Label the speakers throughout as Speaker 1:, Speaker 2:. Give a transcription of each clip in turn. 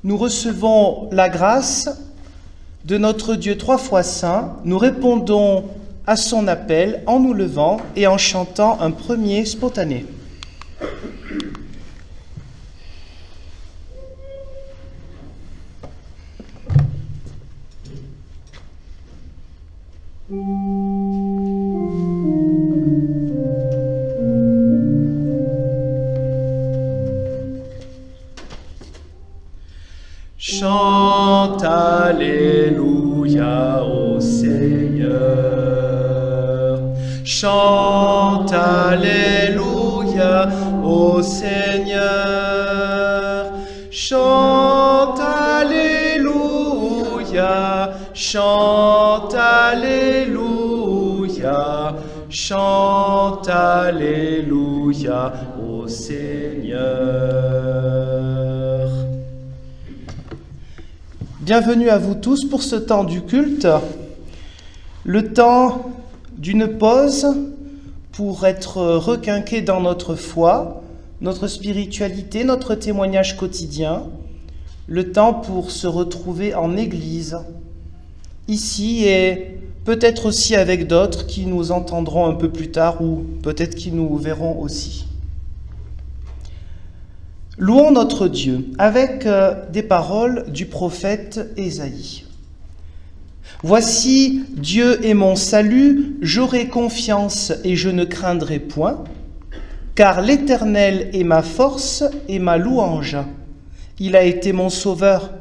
Speaker 1: nous recevons la grâce de notre Dieu trois fois saint. Nous répondons à son appel en nous levant et en chantant un premier spontané. Chante Alléluia au Seigneur. Chante Alléluia au Seigneur. Chante Alléluia. Chante Alléluia. Chante Alléluia au Seigneur. Bienvenue à vous tous pour ce temps du culte, le temps d'une pause pour être requinqué dans notre foi, notre spiritualité, notre témoignage quotidien, le temps pour se retrouver en Église, ici et peut-être aussi avec d'autres qui nous entendront un peu plus tard ou peut-être qui nous verront aussi. Louons notre Dieu avec des paroles du prophète Ésaïe. Voici, Dieu est mon salut, j'aurai confiance et je ne craindrai point, car l'Éternel est ma force et ma louange. Il a été mon sauveur.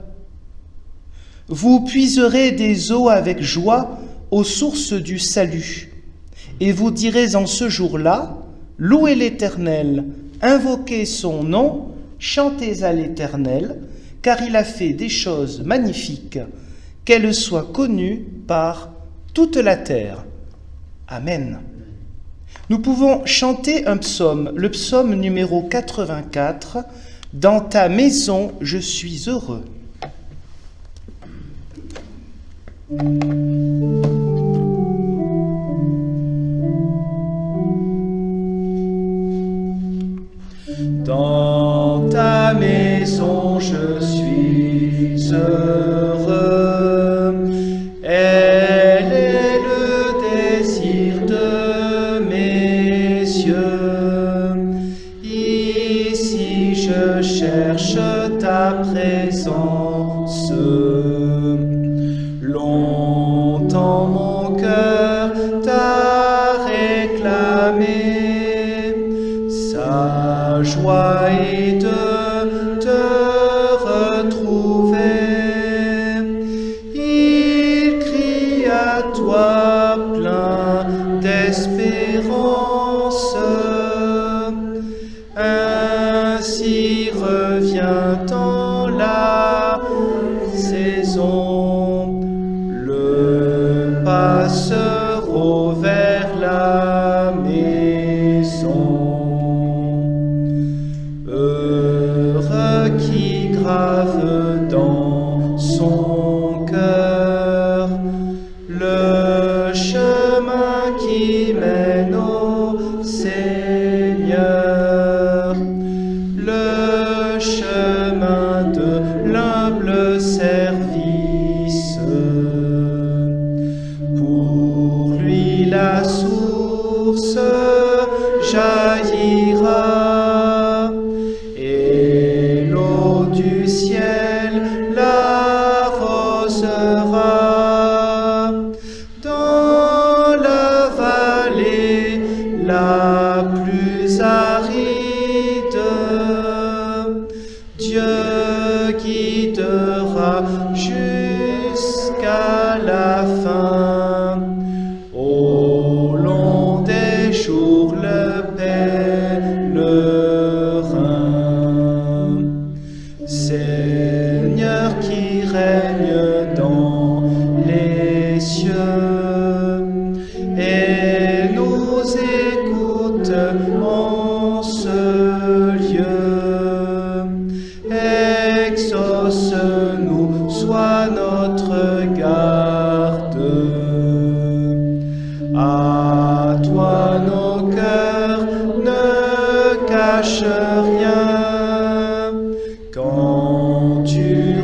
Speaker 1: Vous puiserez des eaux avec joie aux sources du salut, et vous direz en ce jour-là, louez l'Éternel, invoquez son nom, chantez à l'Éternel, car il a fait des choses magnifiques, qu'elles soient connues par toute la terre. Amen. Nous pouvons chanter un psaume, le psaume numéro 84, « Dans ta maison, je suis heureux ». Dans ta maison, je suis heureux. Elle est le désir de mes yeux. Ici, je cherche ta présence. Longtemps, mon cœur t'a réclamé. Sa joie est de te retrouver. Il crie à toi plein d'espérance. Ainsi revient en la saison le passereau vers la maison. Heureux qui grave dans son cœur le chemin qui mène au Seigneur, le chemin de l'humble service. Pour lui la source jaillira, et l'eau du ciel l'arrosera. Dans la vallée la plus aride, Dieu guidera jusqu'à la fin. Au long des jours le pèlerin, Seigneur qui règne dans les cieux et nous écoute en ce lieu, exauce-nous, sois notre garde. À toi nos cœurs ne cachent rien, quand tu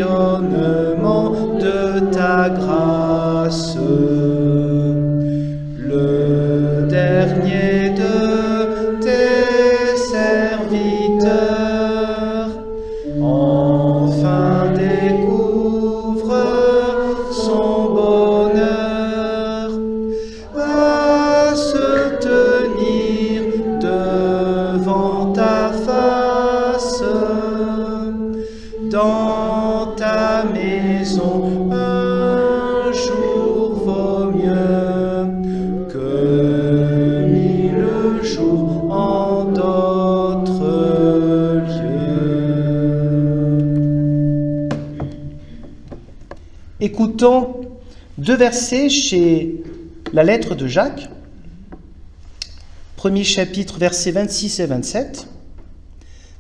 Speaker 1: rayonnement de ta grâce. Le dernier de tes serviteurs, enfin découvre son bonheur à se tenir devant ta face. Dans ta maison, un jour vaut mieux que 1000 jours en d'autres lieux. Écoutons 2 versets chez la lettre de Jacques, premier chapitre, versets 26 et 27.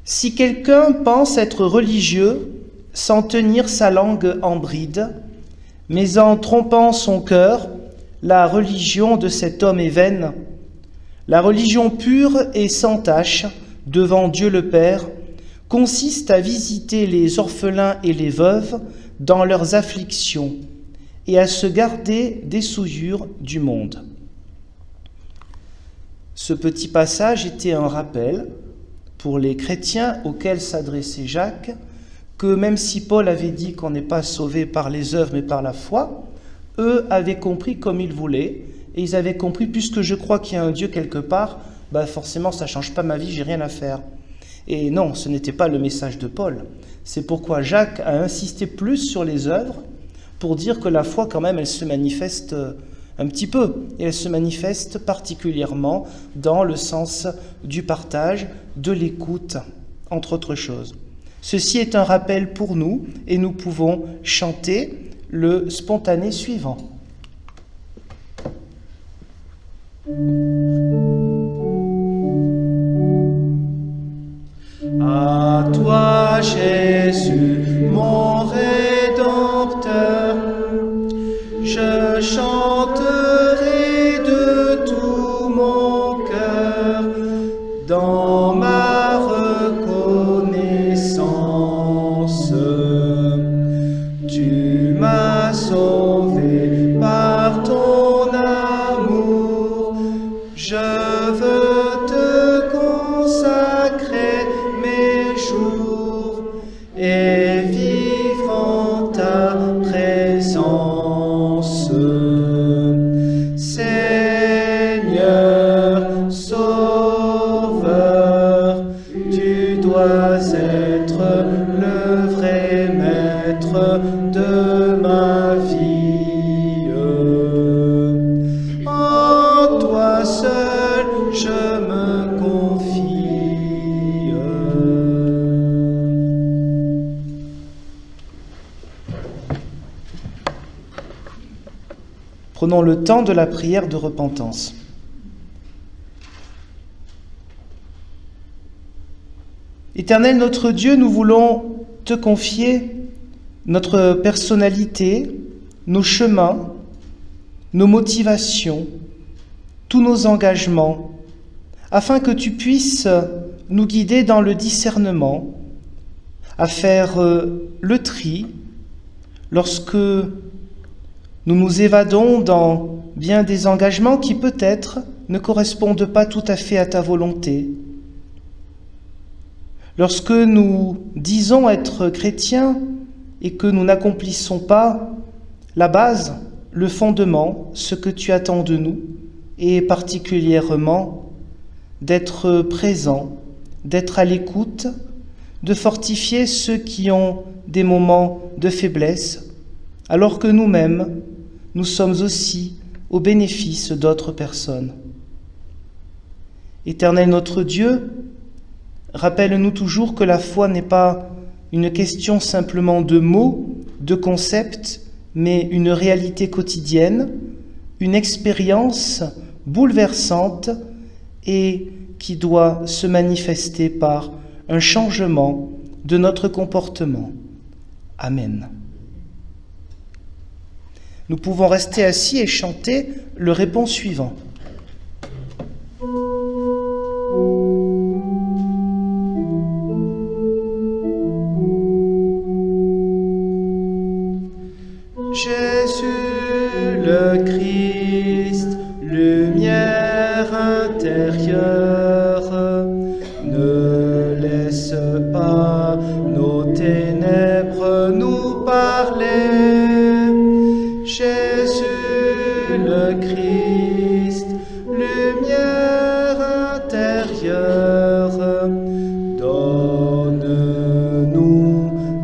Speaker 1: Si quelqu'un pense être religieux sans tenir sa langue en bride, mais en trompant son cœur, la religion de cet homme est vaine. La religion pure et sans tache devant Dieu le Père consiste à visiter les orphelins et les veuves dans leurs afflictions et à se garder des souillures du monde. Ce petit passage était un rappel pour les chrétiens auxquels s'adressait Jacques, que même si Paul avait dit qu'on n'est pas sauvé par les œuvres mais par la foi, eux avaient compris comme ils voulaient, et ils avaient compris, puisque je crois qu'il y a un Dieu quelque part, forcément ça ne change pas ma vie, j'ai rien à faire. Et non, ce n'était pas le message de Paul. C'est pourquoi Jacques a insisté plus sur les œuvres, pour dire que la foi quand même, elle se manifeste un petit peu, et elle se manifeste particulièrement dans le sens du partage, de l'écoute, entre autres choses. Ceci est un rappel pour nous, et nous pouvons chanter le spontané suivant. À toi, Jésus, mon Rédempteur, je chanterai de tout mon cœur dans ma reconnaissance. Tu m'as sauvé par ton amour, je veux te consacrer mes jours et vivre en ta présence. Seigneur, Sauveur, tu dois être le vrai maître de ma vie. En toi seul je me confie. Prenons le temps de la prière de repentance. Éternel notre Dieu, nous voulons te confier notre personnalité, nos chemins, nos motivations, tous nos engagements, afin que tu puisses nous guider dans le discernement, à faire le tri lorsque nous nous évadons dans bien des engagements qui peut-être ne correspondent pas tout à fait à ta volonté. Lorsque nous disons être chrétiens et que nous n'accomplissons pas la base, le fondement, ce que tu attends de nous, et particulièrement d'être présents, d'être à l'écoute, de fortifier ceux qui ont des moments de faiblesse, alors que nous-mêmes, nous sommes aussi au bénéfice d'autres personnes. Éternel notre Dieu, rappelle-nous toujours que la foi n'est pas une question simplement de mots, de concepts, mais une réalité quotidienne, une expérience bouleversante et qui doit se manifester par un changement de notre comportement. Amen. Nous pouvons rester assis et chanter le répons suivant. Jésus le Christ, lumière intérieure, ne laisse pas nos ténèbres nous parler. Jésus le Christ, lumière intérieure, donne-nous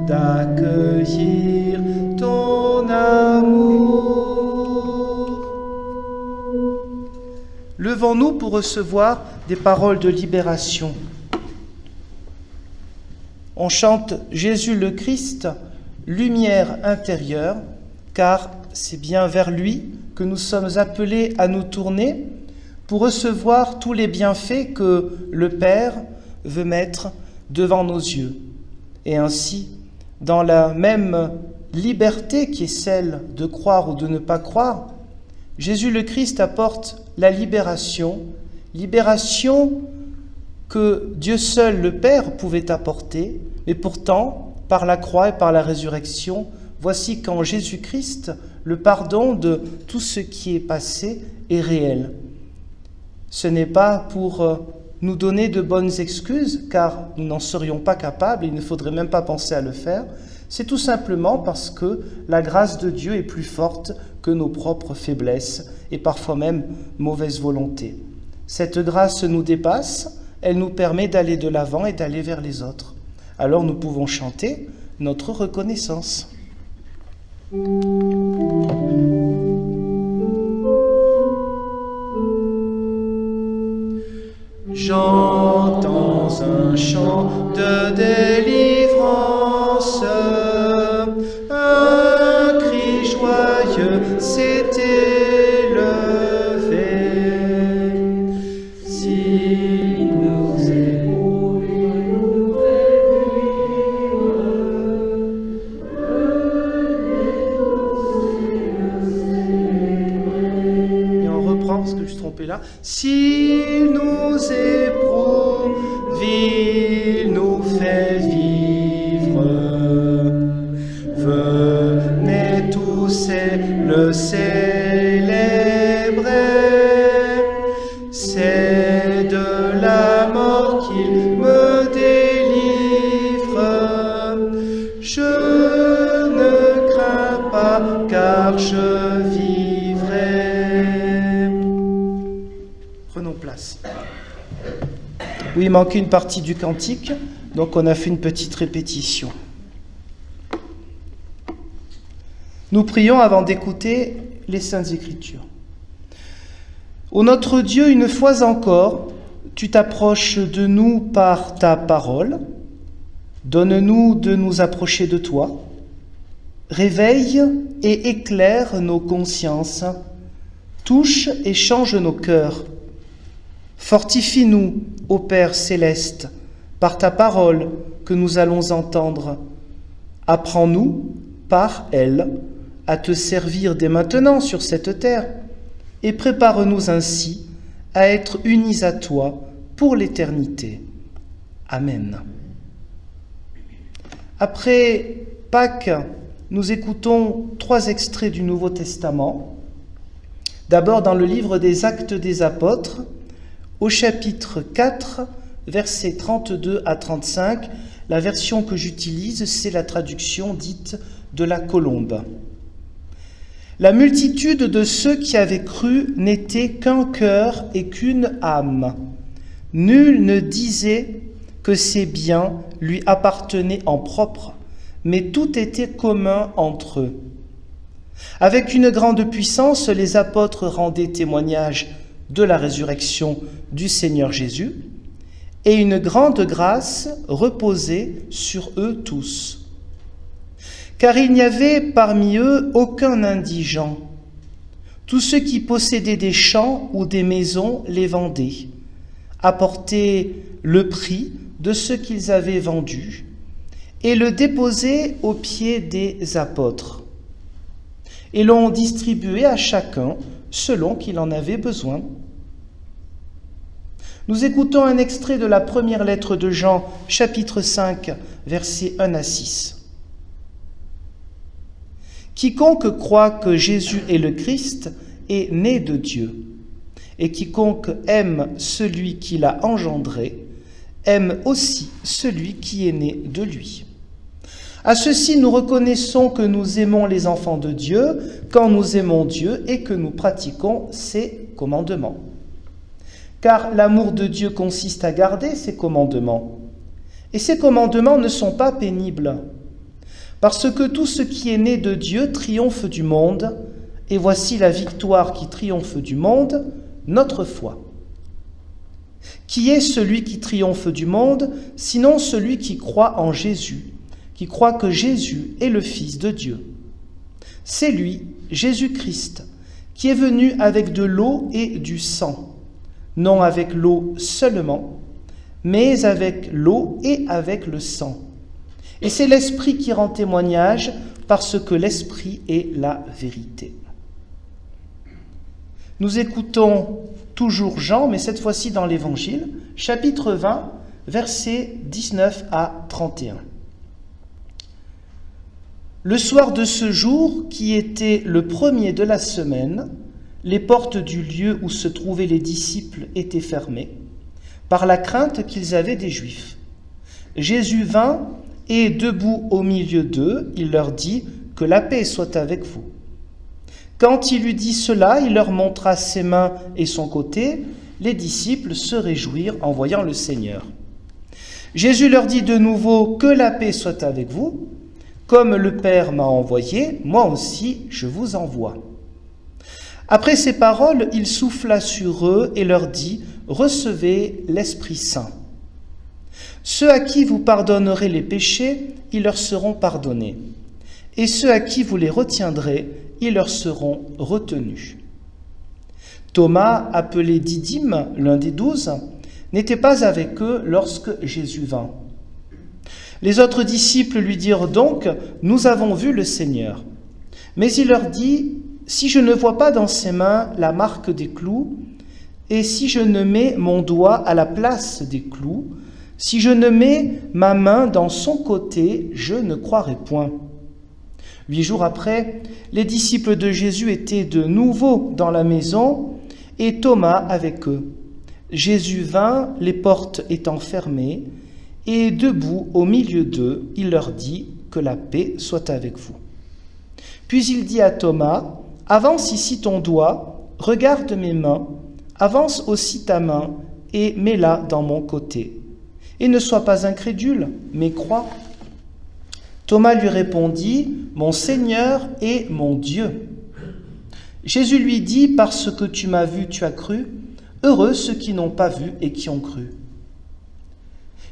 Speaker 1: d'accueillir ton amour. Levons-nous pour recevoir des paroles de libération. On chante Jésus le Christ, lumière intérieure, car c'est bien vers lui que nous sommes appelés à nous tourner pour recevoir tous les bienfaits que le Père veut mettre devant nos yeux. Et ainsi, dans la même liberté qui est celle de croire ou de ne pas croire, Jésus le Christ apporte la libération que Dieu seul, le Père, pouvait apporter, mais pourtant, par la croix et par la résurrection, voici qu'en Jésus-Christ, le pardon de tout ce qui est passé est réel. Ce n'est pas pour nous donner de bonnes excuses, car nous n'en serions pas capables, et il ne faudrait même pas penser à le faire. C'est tout simplement parce que la grâce de Dieu est plus forte que nos propres faiblesses et parfois même mauvaise volonté. Cette grâce nous dépasse, elle nous permet d'aller de l'avant et d'aller vers les autres. Alors nous pouvons chanter notre reconnaissance. J'entends un chant de délivrance, un cri joyeux s'est élevé. S'il nous est prouvé une nouvelle vie, et on reprend parce que je suis trompé là. S'il nous éprouve, il nous fait vivre. Venez tous et le célébrer. C'est de la mort qu'il me délivre. Je ne crains pas, car je vivrai. Prenons place. Oui, il manque une partie du cantique, donc on a fait une petite répétition. Nous prions avant d'écouter les Saintes Écritures. Ô notre Dieu, une fois encore, tu t'approches de nous par ta parole. Donne-nous de nous approcher de toi. Réveille et éclaire nos consciences. Touche et change nos cœurs. Fortifie-nous, ô Père céleste, par ta parole que nous allons entendre. Apprends-nous, par elle, à te servir dès maintenant sur cette terre, et prépare-nous ainsi à être unis à toi pour l'éternité. Amen. Après Pâques, nous écoutons 3 extraits du Nouveau Testament. D'abord dans le livre des Actes des Apôtres, au chapitre 4, versets 32 à 35, la version que j'utilise, c'est la traduction dite de la Colombe. La multitude de ceux qui avaient cru n'était qu'un cœur et qu'une âme. Nul ne disait que ses biens lui appartenaient en propre, mais tout était commun entre eux. Avec une grande puissance, les apôtres rendaient témoignage de la résurrection du Seigneur Jésus, et une grande grâce reposait sur eux tous. Car il n'y avait parmi eux aucun indigent. Tous ceux qui possédaient des champs ou des maisons les vendaient, apportaient le prix de ce qu'ils avaient vendu et le déposaient aux pieds des apôtres. Et l'on distribuait à chacun selon qu'il en avait besoin. Nous écoutons un extrait de la première lettre de Jean, chapitre 5, versets 1 à 6. Quiconque croit que Jésus est le Christ est né de Dieu. Et quiconque aime celui qui l'a engendré, aime aussi celui qui est né de lui. À ceci, nous reconnaissons que nous aimons les enfants de Dieu quand nous aimons Dieu et que nous pratiquons ses commandements. Car l'amour de Dieu consiste à garder ses commandements. Et ces commandements ne sont pas pénibles, parce que tout ce qui est né de Dieu triomphe du monde, et voici la victoire qui triomphe du monde, notre foi. Qui est celui qui triomphe du monde, sinon celui qui croit en Jésus, qui croit que Jésus est le Fils de Dieu? C'est lui, Jésus-Christ, qui est venu avec de l'eau et du sang, non avec l'eau seulement, mais avec l'eau et avec le sang. Et c'est l'Esprit qui rend témoignage, parce que l'Esprit est la vérité. Nous écoutons toujours Jean, mais cette fois-ci dans l'Évangile, chapitre 20, versets 19 à 31. Le soir de ce jour, qui était le premier de la semaine, les portes du lieu où se trouvaient les disciples étaient fermées, par la crainte qu'ils avaient des Juifs. Jésus vint, et debout au milieu d'eux, il leur dit « Que la paix soit avec vous ». Quand il eut dit cela, il leur montra ses mains et son côté. Les disciples se réjouirent en voyant le Seigneur. Jésus leur dit de nouveau « Que la paix soit avec vous ». Comme le Père m'a envoyé, moi aussi je vous envoie. Après ces paroles, il souffla sur eux et leur dit « Recevez l'Esprit Saint. Ceux à qui vous pardonnerez les péchés, ils leur seront pardonnés. Et ceux à qui vous les retiendrez, ils leur seront retenus. » Thomas, appelé Didyme, l'un des 12, n'était pas avec eux lorsque Jésus vint. Les autres disciples lui dirent donc « Nous avons vu le Seigneur. » Mais il leur dit « Si je ne vois pas dans ses mains la marque des clous, et si je ne mets mon doigt à la place des clous, si je ne mets ma main dans son côté, je ne croirai point. » 8 jours après, les disciples de Jésus étaient de nouveau dans la maison, et Thomas avec eux. Jésus vint, les portes étant fermées, et debout au milieu d'eux, il leur dit « Que la paix soit avec vous. » Puis il dit à Thomas « Avance ici ton doigt, regarde mes mains, avance aussi ta main, et mets-la dans mon côté. Et ne sois pas incrédule, mais crois. » Thomas lui répondit « Mon Seigneur et mon Dieu. » Jésus lui dit « Parce que tu m'as vu, tu as cru. Heureux ceux qui n'ont pas vu et qui ont cru. »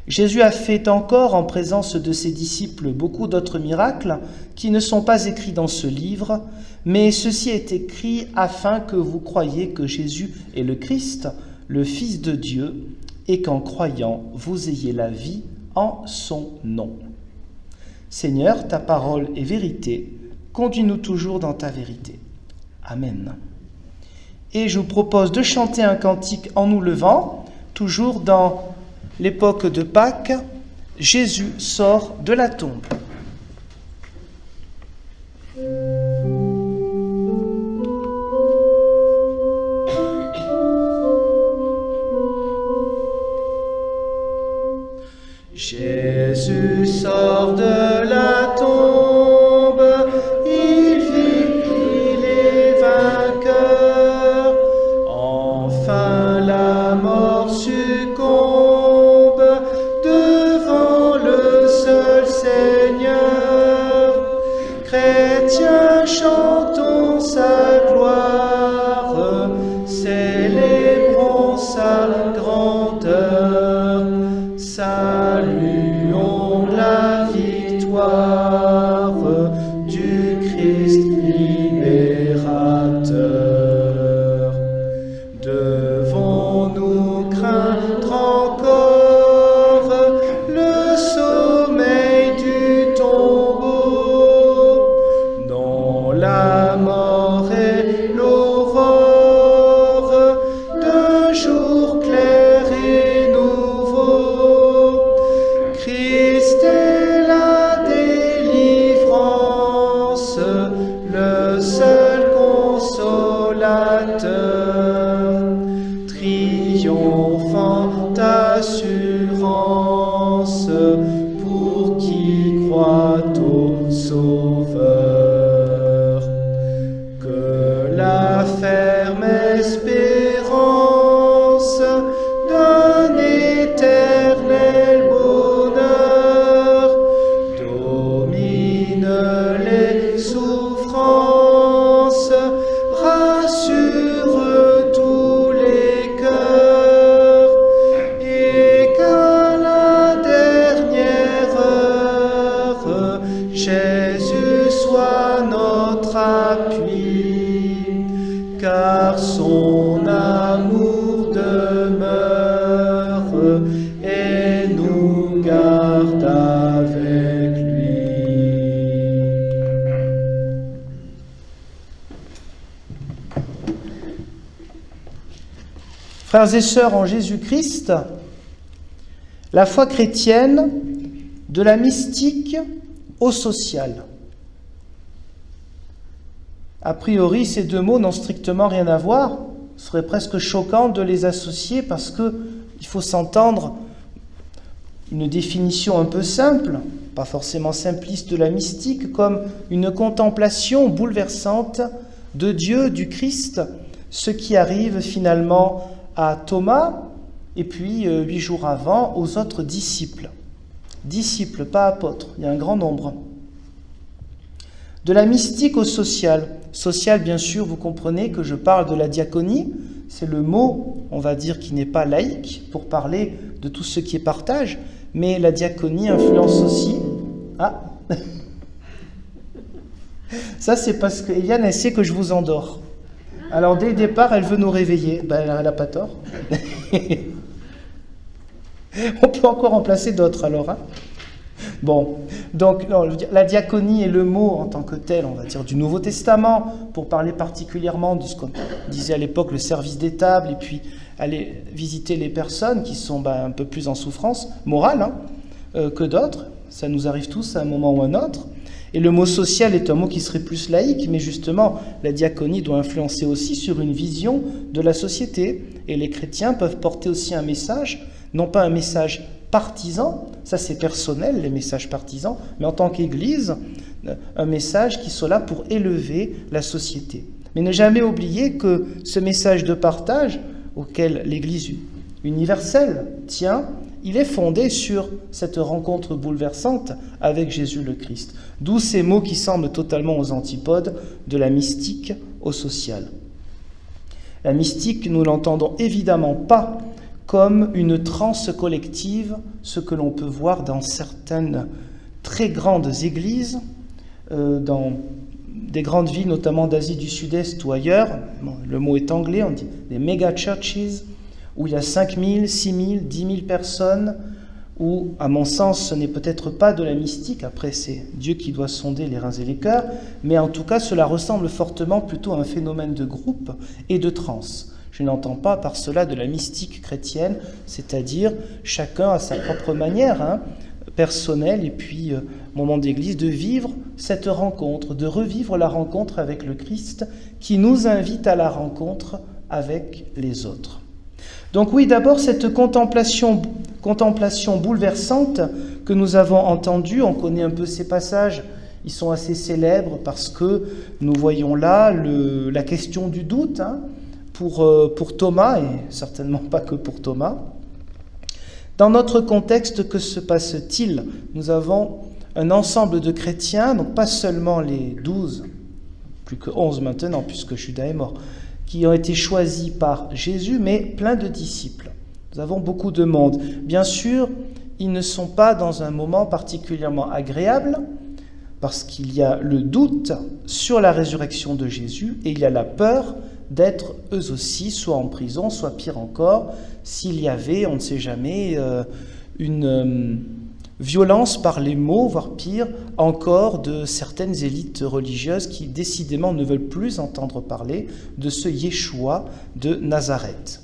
Speaker 1: Jésus a fait encore en présence de ses disciples beaucoup d'autres miracles qui ne sont pas écrits dans ce livre, mais ceci est écrit afin que vous croyiez que Jésus est le Christ, le Fils de Dieu, et qu'en croyant, vous ayez la vie en son nom. Seigneur, ta parole est vérité, conduis-nous toujours dans ta vérité. Amen. Et je vous propose de chanter un cantique en nous levant, toujours dans l'époque de Pâques, Jésus sort de la tombe. Jésus sort de la tombe, il vit qu'il est vainqueur. Enfin la mort succombe devant le seul Seigneur. Chrétiens, chantons sa gloire, célébrons sa grandeur. Saluons la victoire du Christ libérateur. Devons-nous craindre encore le sommeil du tombeau? Non, la mort est l'aurore d'un jour clair et nouveau. pour qui croit au Sauveur. Que la ferme espérance d'un éternel bonheur domine les souffrances, rassure tous les cœurs, et qu'à la dernière heure, Jésus soit notre appui, car son amour demeure et nous garde avec lui. Frères et sœurs en Jésus-Christ, la foi chrétienne, de la mystique au social. A priori, ces deux mots n'ont strictement rien à voir. Ce serait presque choquant de les associer parce qu'il faut s'entendre une définition un peu simple, pas forcément simpliste de la mystique, comme une contemplation bouleversante de Dieu, du Christ, ce qui arrive finalement à Thomas et puis 8 jours avant aux autres disciples. Disciples, pas apôtres, il y a un grand nombre. De la mystique au social. Social, bien sûr, vous comprenez que je parle de la diaconie. C'est le mot, on va dire, qui n'est pas laïque pour parler de tout ce qui est partage. Mais la diaconie influence aussi... Ah ça, c'est parce que Eliane, elle sait que je vous endors. Alors, dès le départ, elle veut nous réveiller. Ben, elle n'a pas tort. On peut encore en placer d'autres, alors. Hein. Bon, donc non, la diaconie est le mot en tant que tel, on va dire, du Nouveau Testament, pour parler particulièrement de ce qu'on disait à l'époque, le service des tables, et puis aller visiter les personnes qui sont un peu plus en souffrance morale que d'autres. Ça nous arrive tous à un moment ou à un autre. Et le mot social est un mot qui serait plus laïque, mais justement, la diaconie doit influencer aussi sur une vision de la société. Et les chrétiens peuvent porter aussi un message, non pas un message partisan, ça c'est personnel, les messages partisans, mais en tant qu'Église, un message qui soit là pour élever la société. Mais ne jamais oublier que ce message de partage, auquel l'Église universelle tient, il est fondé sur cette rencontre bouleversante avec Jésus le Christ. D'où ces mots qui semblent totalement aux antipodes de la mystique au social. La mystique, nous l'entendons évidemment pas comme une transe collective, ce que l'on peut voir dans certaines très grandes églises, dans des grandes villes, notamment d'Asie du Sud-Est ou ailleurs. Bon, le mot est anglais, on dit des méga churches, où il y a 5 000, 6 000, 10 000 personnes, où, à mon sens, ce n'est peut-être pas de la mystique, après c'est Dieu qui doit sonder les reins et les cœurs, mais en tout cas cela ressemble fortement plutôt à un phénomène de groupe et de transe. Je n'entends pas par cela de la mystique chrétienne, c'est-à-dire chacun à sa propre manière, personnelle, et puis moment d'église, de vivre cette rencontre, de revivre la rencontre avec le Christ qui nous invite à la rencontre avec les autres. Donc oui, d'abord cette contemplation bouleversante que nous avons entendue, on connaît un peu ces passages, ils sont assez célèbres parce que nous voyons là la question du doute pour Thomas, et certainement pas que pour Thomas. Dans notre contexte, que se passe-t-il ? Nous avons un ensemble de chrétiens, donc pas seulement les 12, plus que 11 maintenant puisque Judas est mort, qui ont été choisis par Jésus, mais plein de disciples. Nous avons beaucoup de monde. Bien sûr, ils ne sont pas dans un moment particulièrement agréable, parce qu'il y a le doute sur la résurrection de Jésus, et il y a la peur d'être eux aussi soit en prison, soit pire encore, s'il y avait, on ne sait jamais, une violence par les mots, voire pire, encore de certaines élites religieuses qui décidément ne veulent plus entendre parler de ce Yeshua de Nazareth.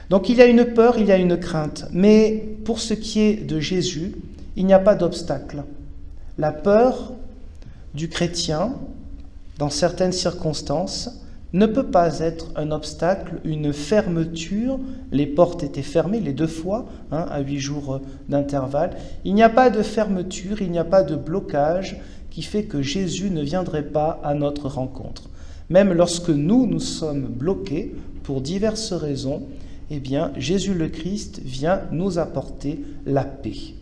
Speaker 1: Donc il y a une peur, il y a une crainte, mais pour ce qui est de Jésus, il n'y a pas d'obstacle. La peur du chrétien, dans certaines circonstances, ne peut pas être un obstacle, une fermeture. Les portes étaient fermées les 2 fois, à 8 jours d'intervalle. Il n'y a pas de fermeture, il n'y a pas de blocage qui fait que Jésus ne viendrait pas à notre rencontre. Même lorsque nous sommes bloqués pour diverses raisons, eh bien, Jésus le Christ vient nous apporter la paix.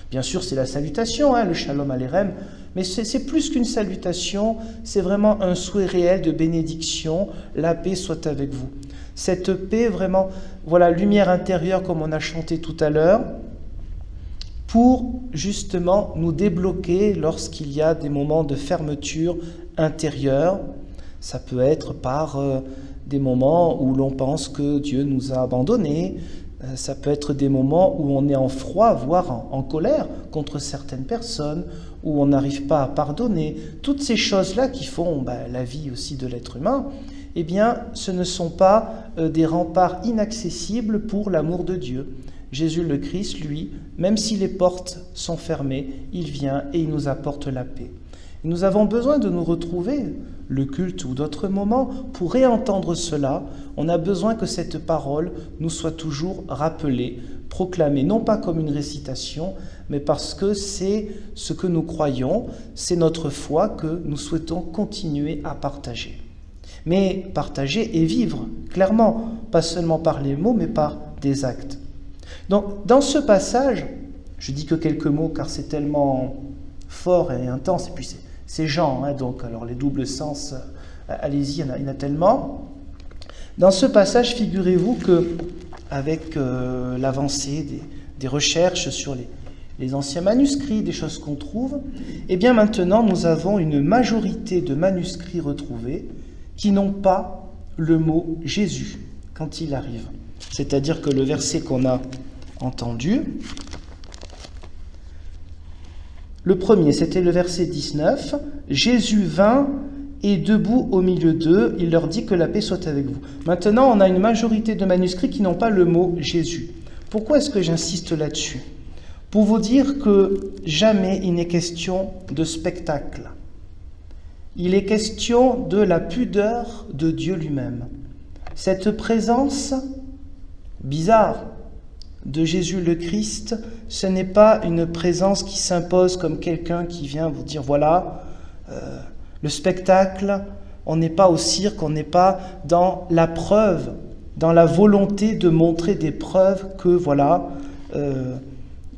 Speaker 1: Bien sûr, c'est la salutation, le Shalom Aleichem, mais c'est plus qu'une salutation, c'est vraiment un souhait réel de bénédiction, la paix soit avec vous. Cette paix, vraiment, voilà, lumière intérieure comme on a chanté tout à l'heure, pour justement nous débloquer lorsqu'il y a des moments de fermeture intérieure. Ça peut être par des moments où l'on pense que Dieu nous a abandonnés, ça peut être des moments où on est en froid, voire en colère contre certaines personnes, où on n'arrive pas à pardonner. Toutes ces choses-là qui font la vie aussi de l'être humain, eh bien, ce ne sont pas des remparts inaccessibles pour l'amour de Dieu. Jésus le Christ, lui, même si les portes sont fermées, il vient et il nous apporte la paix. Nous avons besoin de nous retrouver, le culte ou d'autres moments, pour réentendre cela. On a besoin que cette parole nous soit toujours rappelée, proclamée, non pas comme une récitation, mais parce que c'est ce que nous croyons, c'est notre foi que nous souhaitons continuer à partager. Mais partager et vivre, clairement, pas seulement par les mots, mais par des actes. Donc, dans ce passage, je dis que quelques mots car c'est tellement fort et intense, et puis c'est Jean, donc alors les doubles sens, allez-y, il y en a tellement. Dans ce passage, figurez-vous que avec l'avancée des recherches sur les anciens manuscrits, des choses qu'on trouve, eh bien maintenant nous avons une majorité de manuscrits retrouvés qui n'ont pas le mot Jésus quand il arrive. C'est-à-dire que le verset qu'on a entendu, le premier, c'était le verset 19. Jésus vint et debout au milieu d'eux, il leur dit que la paix soit avec vous. Maintenant, on a une majorité de manuscrits qui n'ont pas le mot Jésus. Pourquoi est-ce que j'insiste là-dessus ? Pour vous dire que jamais il n'est question de spectacle. Il est question de la pudeur de Dieu lui-même. Cette présence bizarre de Jésus le Christ, ce n'est pas une présence qui s'impose comme quelqu'un qui vient vous dire voilà, le spectacle, on n'est pas au cirque, on n'est pas dans la preuve, dans la volonté de montrer des preuves que voilà,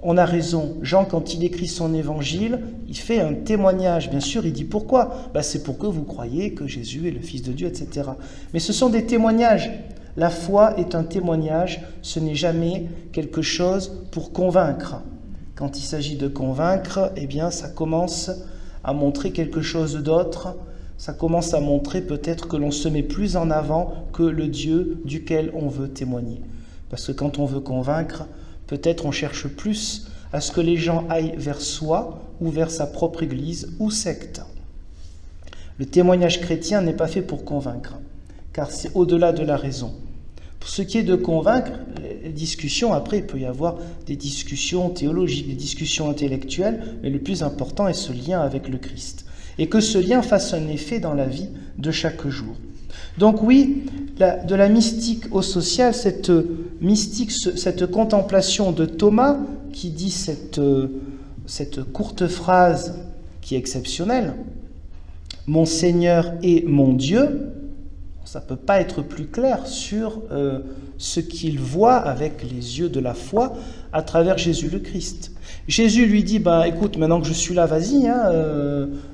Speaker 1: on a raison. Jean, quand il écrit son évangile, il fait un témoignage. Bien sûr, il dit pourquoi ? C'est pour que vous croyez que Jésus est le Fils de Dieu, etc. Mais ce sont des témoignages. La foi est un témoignage, ce n'est jamais quelque chose pour convaincre. Quand il s'agit de convaincre, eh bien, ça commence à montrer quelque chose d'autre, ça commence à montrer peut-être que l'on se met plus en avant que le Dieu duquel on veut témoigner. Parce que quand on veut convaincre, peut-être on cherche plus à ce que les gens aillent vers soi ou vers sa propre église ou secte. Le témoignage chrétien n'est pas fait pour convaincre, car c'est au-delà de la raison. Pour ce qui est de convaincre, les discussions, après il peut y avoir des discussions théologiques, des discussions intellectuelles, mais le plus important est ce lien avec le Christ. Et que ce lien fasse un effet dans la vie de chaque jour. Donc oui, de la mystique au social, cette mystique, cette contemplation de Thomas, qui dit cette courte phrase qui est exceptionnelle, « Mon Seigneur et mon Dieu », ça ne peut pas être plus clair sur ce qu'il voit avec les yeux de la foi à travers Jésus le Christ. Jésus lui dit, écoute, maintenant que je suis là, vas-y,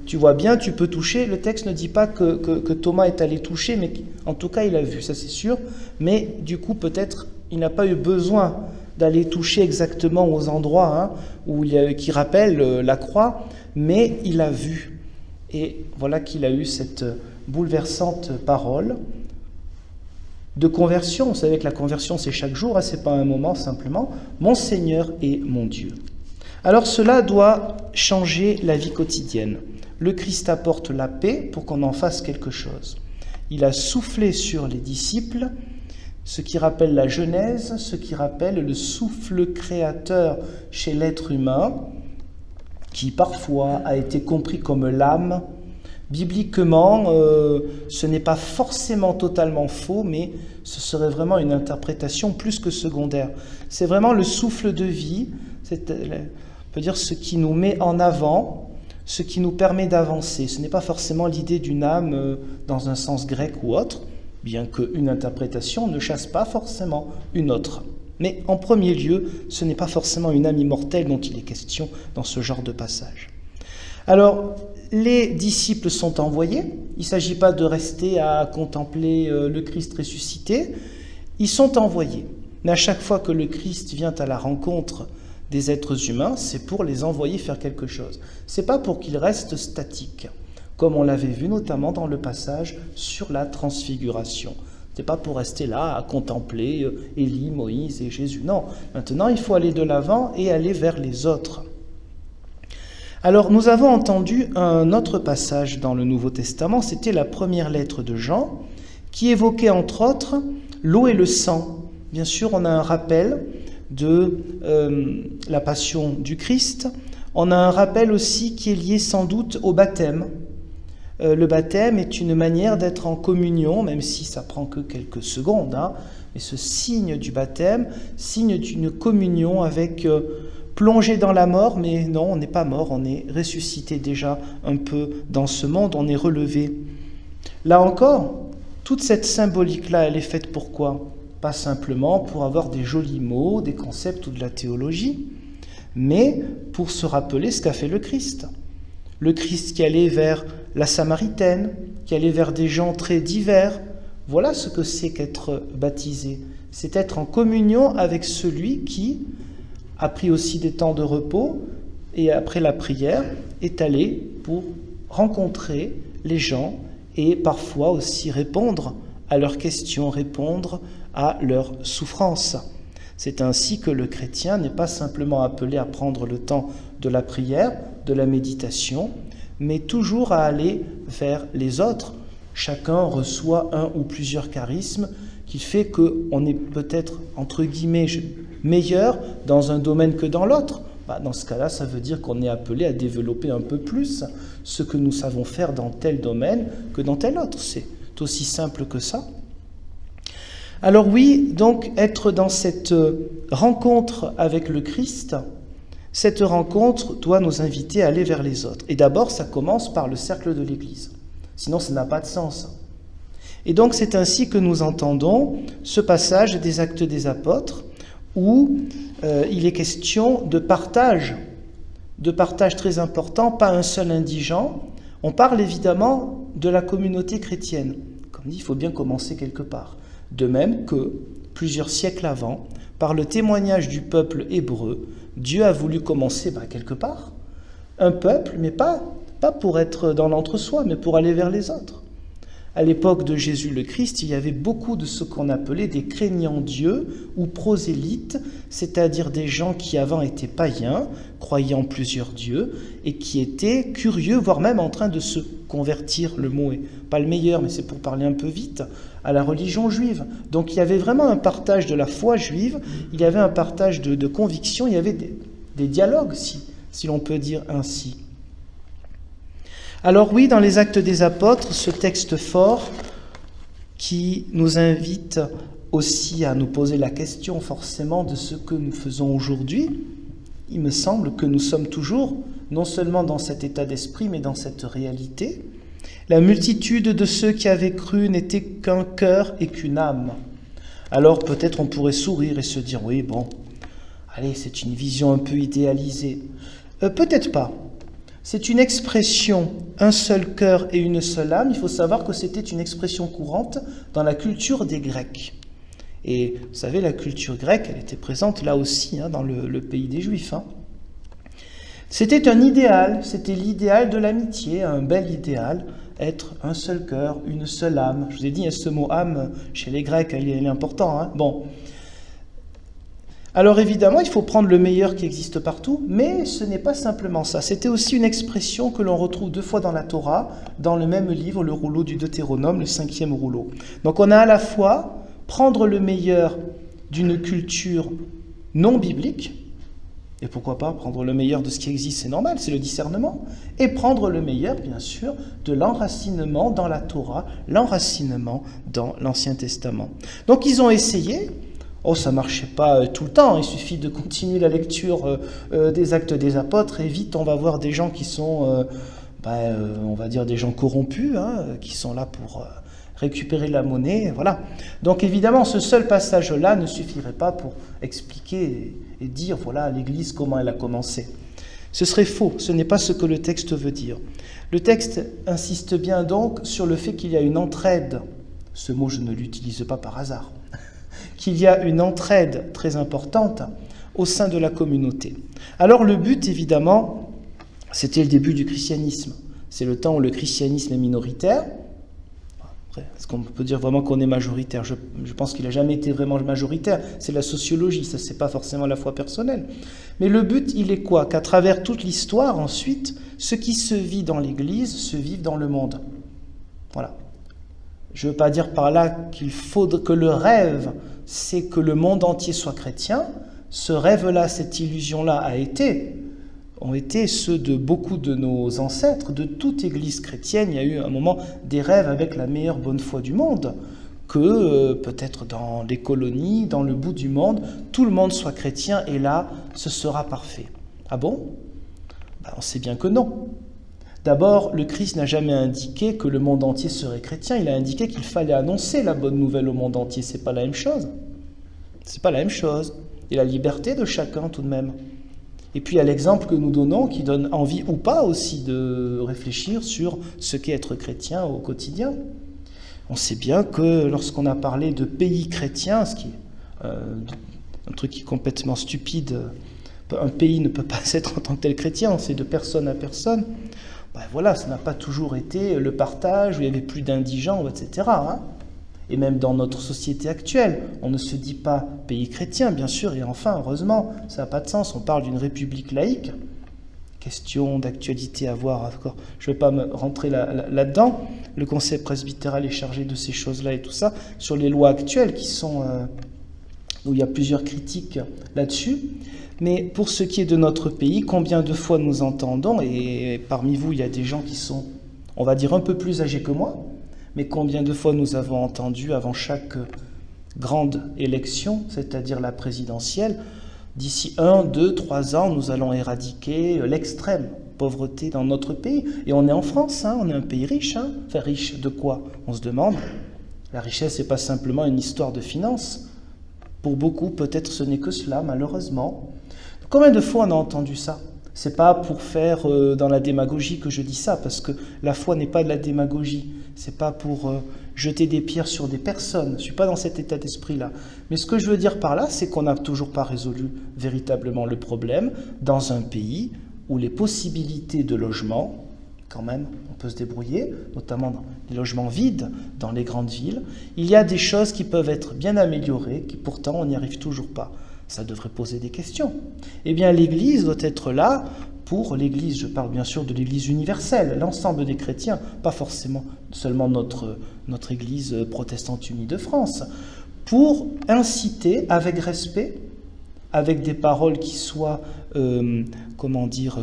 Speaker 1: tu vois bien, tu peux toucher. Le texte ne dit pas que Thomas est allé toucher, mais en tout cas, il a vu, ça c'est sûr. Mais du coup, peut-être, il n'a pas eu besoin d'aller toucher exactement aux endroits qui rappellent la croix, mais il a vu. Et voilà qu'il a eu cette bouleversante parole de conversion. Vous savez que la conversion, c'est chaque jour, c'est pas un moment simplement. Mon Seigneur et mon Dieu. Alors cela doit changer la vie quotidienne. Le Christ apporte la paix pour qu'on en fasse quelque chose. Il a soufflé sur les disciples, ce qui rappelle la Genèse, ce qui rappelle le souffle créateur chez l'être humain, qui parfois a été compris comme l'âme, Bibliquement, ce n'est pas forcément totalement faux, mais ce serait vraiment une interprétation plus que secondaire. C'est vraiment le souffle de vie, on peut dire ce qui nous met en avant, ce qui nous permet d'avancer. Ce n'est pas forcément l'idée d'une âme dans un sens grec ou autre, bien qu'une interprétation ne chasse pas forcément une autre. Mais en premier lieu, ce n'est pas forcément une âme immortelle dont il est question dans ce genre de passage. Alors, les disciples sont envoyés. Il ne s'agit pas de rester à contempler le Christ ressuscité. Ils sont envoyés. Mais à chaque fois que le Christ vient à la rencontre des êtres humains, c'est pour les envoyer faire quelque chose. Ce n'est pas pour qu'ils restent statiques, comme on l'avait vu notamment dans le passage sur la transfiguration. Ce n'est pas pour rester là à contempler Élie, Moïse et Jésus. Non, maintenant il faut aller de l'avant et aller vers les autres. Alors, nous avons entendu un autre passage dans le Nouveau Testament, c'était la première lettre de Jean, qui évoquait entre autres l'eau et le sang. Bien sûr, on a un rappel de la passion du Christ, on a un rappel aussi qui est lié sans doute au baptême. Le baptême est une manière d'être en communion, même si ça prend que quelques secondes, mais ce signe du baptême, signe d'une communion avec... plongé dans la mort, mais non, on n'est pas mort, on est ressuscité déjà un peu dans ce monde, on est relevé. Là encore, toute cette symbolique-là, elle est faite pour quoi ? Pas simplement pour avoir des jolis mots, des concepts ou de la théologie, mais pour se rappeler ce qu'a fait le Christ. Le Christ qui allait vers la Samaritaine, qui allait vers des gens très divers. Voilà ce que c'est qu'être baptisé. C'est être en communion avec celui qui a pris aussi des temps de repos et après la prière est allé pour rencontrer les gens et parfois aussi répondre à leurs questions, répondre à leurs souffrances. C'est ainsi que le chrétien n'est pas simplement appelé à prendre le temps de la prière, de la méditation, mais toujours à aller vers les autres. Chacun reçoit un ou plusieurs charismes qui fait qu'on est peut-être, entre guillemets, meilleur dans un domaine que dans l'autre. Dans ce cas-là, ça veut dire qu'on est appelé à développer un peu plus ce que nous savons faire dans tel domaine que dans tel autre. C'est aussi simple que ça. Alors oui, donc être dans cette rencontre avec le Christ, cette rencontre doit nous inviter à aller vers les autres. Et d'abord, ça commence par le cercle de l'Église. Sinon, ça n'a pas de sens. Et donc, c'est ainsi que nous entendons ce passage des Actes des Apôtres où il est question de partage très important, pas un seul indigent. On parle évidemment de la communauté chrétienne. Comme dit, il faut bien commencer quelque part. De même que, plusieurs siècles avant, par le témoignage du peuple hébreu, Dieu a voulu commencer quelque part. Un peuple, mais pas pour être dans l'entre-soi, mais pour aller vers les autres. À l'époque de Jésus le Christ, il y avait beaucoup de ce qu'on appelait des craignants Dieu ou prosélytes, c'est-à-dire des gens qui avant étaient païens, croyant en plusieurs dieux, et qui étaient curieux, voire même en train de se convertir, le mot n'est pas le meilleur, mais c'est pour parler un peu vite, à la religion juive. Donc il y avait vraiment un partage de la foi juive, il y avait un partage de convictions, il y avait des dialogues, si l'on peut dire ainsi. Alors oui, dans les Actes des Apôtres, ce texte fort qui nous invite aussi à nous poser la question forcément de ce que nous faisons aujourd'hui, il me semble que nous sommes toujours non seulement dans cet état d'esprit, mais dans cette réalité. La multitude de ceux qui avaient cru n'était qu'un cœur et qu'une âme. Alors peut-être on pourrait sourire et se dire, oui, bon, allez, c'est une vision un peu idéalisée. Peut-être pas. C'est une expression, un seul cœur et une seule âme. Il faut savoir que c'était une expression courante dans la culture des Grecs. Et vous savez, la culture grecque, elle était présente là aussi, dans le pays des Juifs. C'était un idéal, c'était l'idéal de l'amitié, un bel idéal, être un seul cœur, une seule âme. Je vous ai dit, ce mot âme, chez les Grecs, il est important. Bon. Alors évidemment, il faut prendre le meilleur qui existe partout, mais ce n'est pas simplement ça. C'était aussi une expression que l'on retrouve 2 fois dans la Torah, dans le même livre, le rouleau du Deutéronome, le 5e rouleau. Donc on a à la fois prendre le meilleur d'une culture non biblique, Et pourquoi pas prendre le meilleur de ce qui existe, c'est normal, c'est le discernement. Et prendre le meilleur, bien sûr, de l'enracinement dans la Torah, l'enracinement dans l'Ancien Testament. Donc ils ont essayé. Oh, ça ne marchait pas tout le temps, il suffit de continuer la lecture des Actes des Apôtres et vite on va voir des gens qui sont, on va dire des gens corrompus, qui sont là pour récupérer la monnaie, voilà. Donc évidemment, ce seul passage-là ne suffirait pas pour expliquer et dire, voilà, l'Église, comment elle a commencé. Ce serait faux, ce n'est pas ce que le texte veut dire. Le texte insiste bien donc sur le fait qu'il y a une entraide, ce mot je ne l'utilise pas par hasard, qu'il y a une entraide très importante au sein de la communauté. Alors le but, évidemment, c'était le début du christianisme. C'est le temps où le christianisme est minoritaire. Après, est-ce qu'on peut dire vraiment qu'on est majoritaire ? Je pense qu'il n'a jamais été vraiment majoritaire. C'est la sociologie, ça c'est pas forcément la foi personnelle. Mais le but, il est quoi ? Qu'à travers toute l'histoire, ensuite, ce qui se vit dans l'Église se vive dans le monde. Voilà. Je ne veux pas dire par là qu'il faut que le rêve, c'est que le monde entier soit chrétien. Ce rêve-là, cette illusion-là ont été ceux de beaucoup de nos ancêtres, de toute Église chrétienne. Il y a eu un moment des rêves avec la meilleure bonne foi du monde, que peut-être dans les colonies, dans le bout du monde, tout le monde soit chrétien et là, ce sera parfait. Ah bon ? On sait bien que non. D'abord, le Christ n'a jamais indiqué que le monde entier serait chrétien, il a indiqué qu'il fallait annoncer la bonne nouvelle au monde entier. C'est pas la même chose. C'est pas la même chose. Et la liberté de chacun tout de même. Et puis il y a l'exemple que nous donnons qui donne envie ou pas aussi de réfléchir sur ce qu'est être chrétien au quotidien. On sait bien que lorsqu'on a parlé de pays chrétiens, ce qui est un truc qui est complètement stupide, un pays ne peut pas être en tant que tel chrétien, c'est de personne à personne. Voilà, ça n'a pas toujours été le partage où il y avait plus d'indigents, etc. Et même dans notre société actuelle, on ne se dit pas pays chrétien, bien sûr, et enfin, heureusement, ça n'a pas de sens, on parle d'une république laïque. Question d'actualité à voir, je ne vais pas me rentrer là-dedans. Le conseil presbytéral est chargé de ces choses-là et tout ça, sur les lois actuelles qui sont, où il y a plusieurs critiques là-dessus. Mais pour ce qui est de notre pays, combien de fois nous entendons, et parmi vous, il y a des gens qui sont, on va dire, un peu plus âgés que moi, mais combien de fois nous avons entendu avant chaque grande élection, c'est-à-dire la présidentielle, d'ici 1, 2, 3 ans, nous allons éradiquer l'extrême pauvreté dans notre pays. Et on est en France, on est un pays riche. Enfin, riche de quoi ? On se demande. La richesse, ce n'est pas simplement une histoire de finances. Pour beaucoup, peut-être ce n'est que cela, malheureusement. Combien de fois on a entendu ça ? C'est pas pour faire dans la démagogie que je dis ça, parce que la foi n'est pas de la démagogie. C'est pas pour jeter des pierres sur des personnes. Je suis pas dans cet état d'esprit-là. Mais ce que je veux dire par là, c'est qu'on n'a toujours pas résolu véritablement le problème dans un pays où les possibilités de logement, quand même, on peut se débrouiller, notamment dans les logements vides, dans les grandes villes. Il y a des choses qui peuvent être bien améliorées, qui pourtant on n'y arrive toujours pas. Ça devrait poser des questions. Eh bien, l'Église doit être là pour l'Église, je parle bien sûr de l'Église universelle, l'ensemble des chrétiens, pas forcément seulement notre Église protestante unie de France, pour inciter avec respect, avec des paroles qui soient,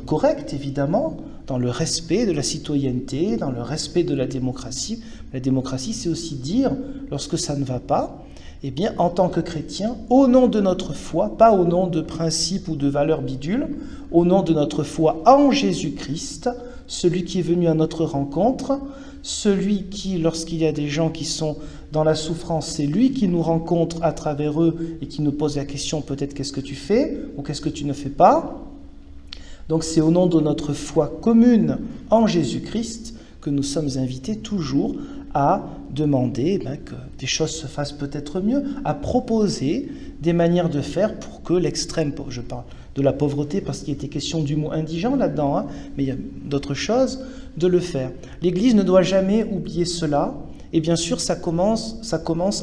Speaker 1: correctes évidemment, dans le respect de la citoyenneté, dans le respect de la démocratie. La démocratie, c'est aussi dire, lorsque ça ne va pas, eh bien, en tant que chrétien, au nom de notre foi, pas au nom de principes ou de valeurs bidules, au nom de notre foi en Jésus-Christ, celui qui est venu à notre rencontre, celui qui, lorsqu'il y a des gens qui sont dans la souffrance, c'est lui qui nous rencontre à travers eux et qui nous pose la question peut-être qu'est-ce que tu fais ou qu'est-ce que tu ne fais pas. Donc c'est au nom de notre foi commune en Jésus-Christ que nous sommes invités toujours à demander que des choses se fassent peut-être mieux, à proposer des manières de faire pour que l'extrême, je parle de la pauvreté parce qu'il était question du mot indigent là-dedans, mais il y a d'autres choses, de le faire. L'Église ne doit jamais oublier cela, et bien sûr ça commence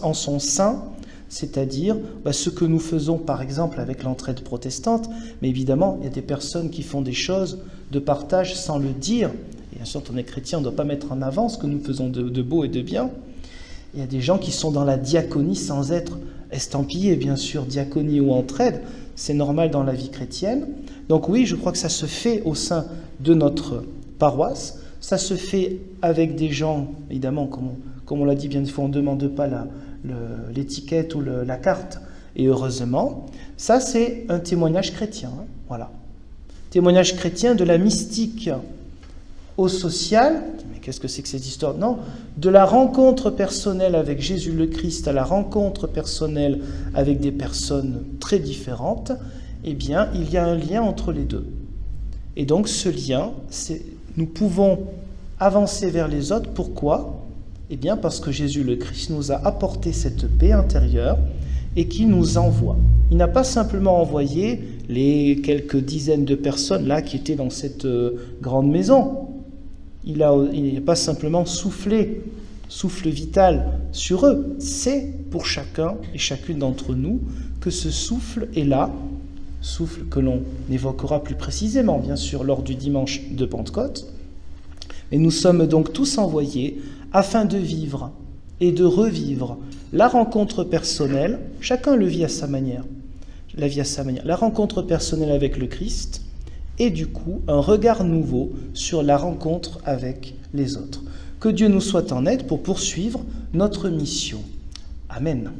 Speaker 1: en son sein, c'est-à-dire ce que nous faisons par exemple avec l'entraide protestante, mais évidemment il y a des personnes qui font des choses de partage sans le dire. Et bien sûr, quand on est chrétien, on ne doit pas mettre en avant ce que nous faisons de beau et de bien. Il y a des gens qui sont dans la diaconie sans être estampillés, bien sûr, diaconie ou entraide. c'est normal dans la vie chrétienne. Donc oui, je crois que ça se fait au sein de notre paroisse, ça se fait avec des gens, évidemment, comme on l'a dit bien des fois, on ne demande pas l'étiquette ou la carte, et heureusement, ça c'est un témoignage chrétien, hein, voilà. Témoignage chrétien de la mystique au social, mais qu'est-ce que c'est que cette histoire? Non, de la rencontre personnelle avec Jésus le Christ à la rencontre personnelle avec des personnes très différentes, eh bien, il y a un lien entre les deux. Et donc, ce lien, nous pouvons avancer vers les autres. Pourquoi? Eh bien, parce que Jésus le Christ nous a apporté cette paix intérieure et qu'il nous envoie. Il n'a pas simplement envoyé les quelques dizaines de personnes là qui étaient dans cette grande maison. Il n'a pas simplement souffle vital sur eux. C'est pour chacun et chacune d'entre nous que ce souffle est là, souffle que l'on évoquera plus précisément, bien sûr, lors du dimanche de Pentecôte. Mais nous sommes donc tous envoyés afin de vivre et de revivre la rencontre personnelle, chacun le vit à sa manière, la rencontre personnelle avec le Christ, et du coup un regard nouveau sur la rencontre avec les autres. Que Dieu nous soit en aide pour poursuivre notre mission. Amen.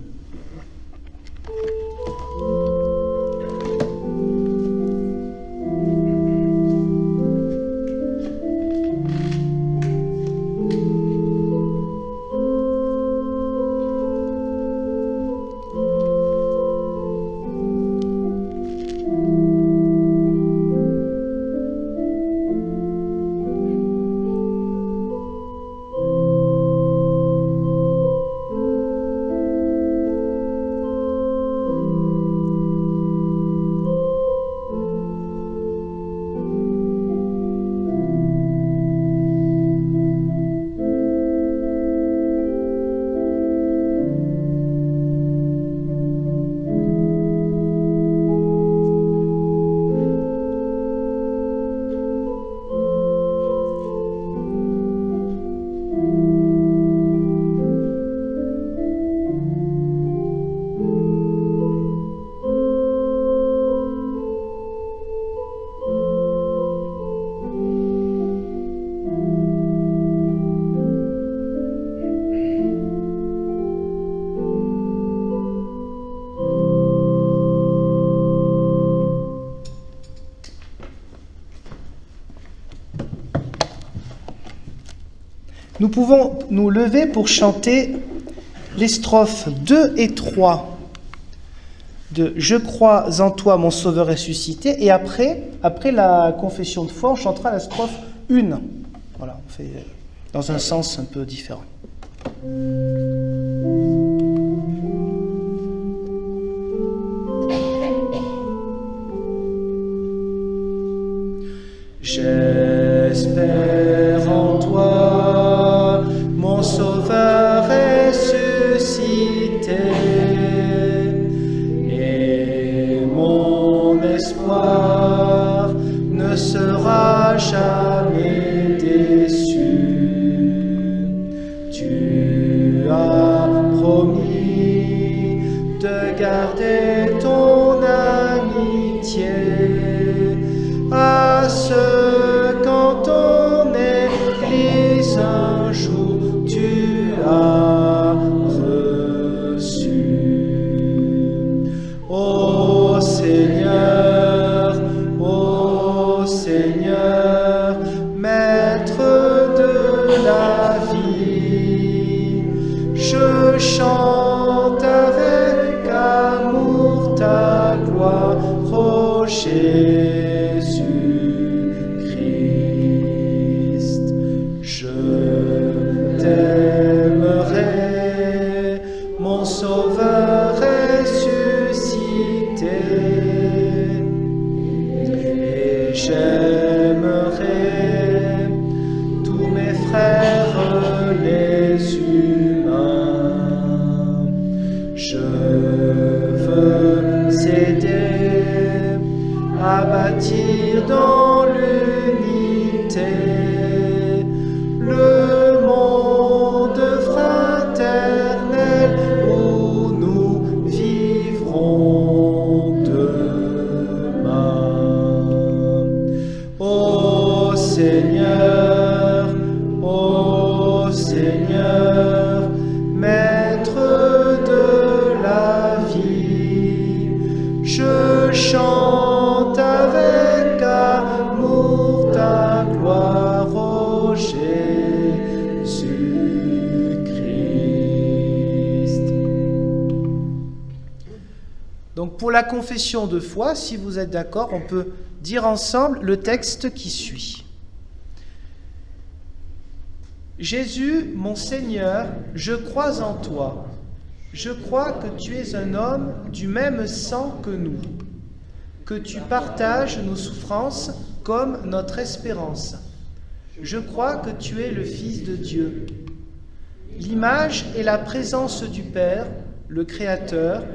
Speaker 1: Nous pouvons nous lever pour chanter les strophes 2 et 3 de « Je crois en toi, mon Sauveur ressuscité » et après la confession de foi, on chantera la strophe 1. Voilà, on fait dans un sens un peu différent. J'espère en toi, mon Sauveur ressuscité, et mon espoir ne sera jamais déçu. Tu as promis de garder ton amitié à ceux quand ton Église un jour tu as reçu. Ô Seigneur, Maître de la vie, je chante avec amour ta gloire, ô Jésus-Christ. Je t'aimerai, mon Sauveur ressuscité, et j'aimerai tous mes frères les humains. Je veux aider à bâtir dans l'unité le monde fraternel où nous vivrons de Donc pour la confession de foi, si vous êtes d'accord, on peut dire ensemble le texte qui suit. Jésus, mon Seigneur, je crois en toi. Je crois que tu es un homme du même sang que nous, que tu partages nos souffrances comme notre espérance. Je crois que tu es le Fils de Dieu, l'image et la présence du Père, le Créateur,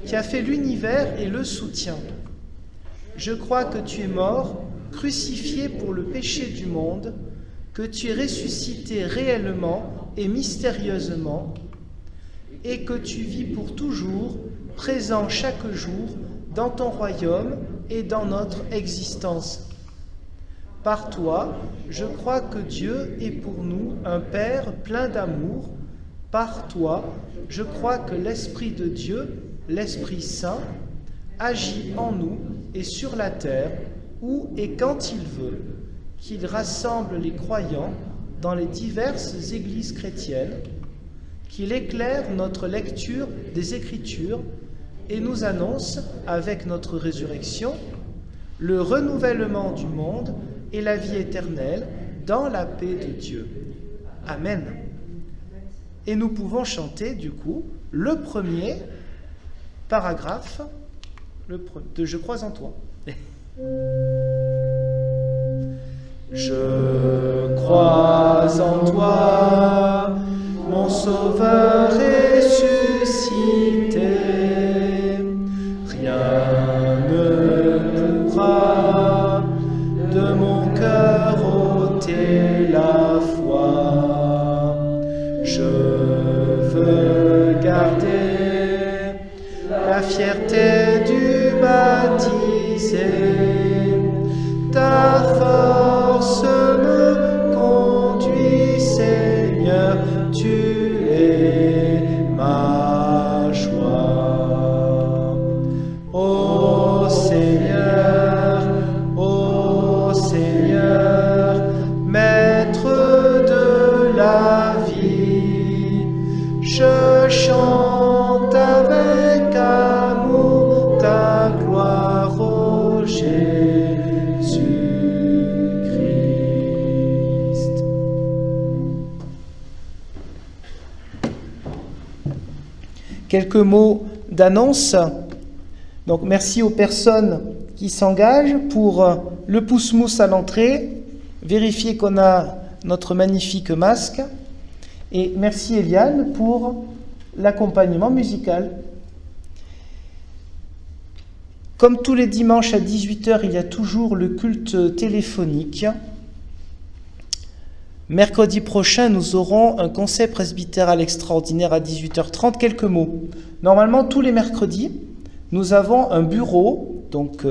Speaker 1: qui a fait l'univers et le soutient. Je crois que tu es mort, crucifié pour le péché du monde, que tu es ressuscité réellement et mystérieusement, et que tu vis pour toujours, présent chaque jour, dans ton royaume et dans notre existence. Par toi, je crois que Dieu est pour nous un Père plein d'amour. Par toi, je crois que l'Esprit de Dieu, l'Esprit Saint, agit en nous et sur la terre, où et quand il veut, qu'il rassemble les croyants dans les diverses églises chrétiennes, qu'il éclaire notre lecture des Écritures et nous annonce, avec notre résurrection, le renouvellement du monde et la vie éternelle dans la paix de Dieu. Amen. Et nous pouvons chanter, du coup, le premier paragraphe de « Je crois en toi ». Je crois en toi, mon Sauveur ressuscité. Rien ne pourra de mon cœur ôter la foi. Je veux garder la fierté du baptisé. Ta force me conduit, Seigneur, tu es ma joie. Ô Seigneur, Maître de la vie, je chante avec amour ta gloire, ô Jésus. Quelques mots d'annonce. Donc merci aux personnes qui s'engagent pour le pouce-mousse à l'entrée, vérifier qu'on a notre magnifique masque. Et merci Eliane pour l'accompagnement musical. Comme tous les dimanches à 18h, il y a toujours le culte téléphonique. Mercredi prochain, nous aurons un conseil presbytéral extraordinaire à 18h30. Quelques mots. Normalement, tous les mercredis, nous avons un bureau, donc